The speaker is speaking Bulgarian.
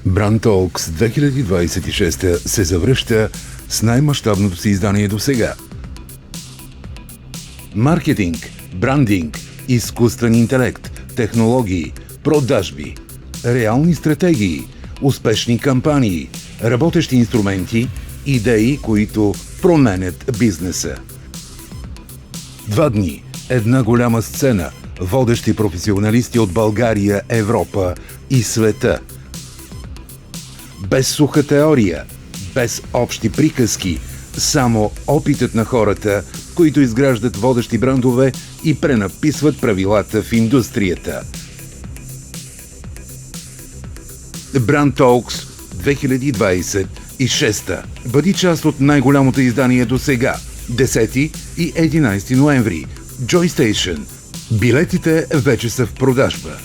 Brand Talks 2026 се завръща с най-мащабното си издание до сега. Маркетинг, брандинг, изкуствен интелект, технологии, продажби, реални стратегии, успешни кампании, работещи инструменти, идеи, които променят бизнеса. 2 дни, една голяма сцена, водещи професионалисти от България, Европа и света. Без суха теория, без общи приказки, само опитът на хората, които изграждат водещи брандове и пренаписват правилата в индустрията. Brand Talks 2026. Бъди част от най-голямото издание до сега. 10 и 11 ноември. Joy Station. Билетите вече са в продажба.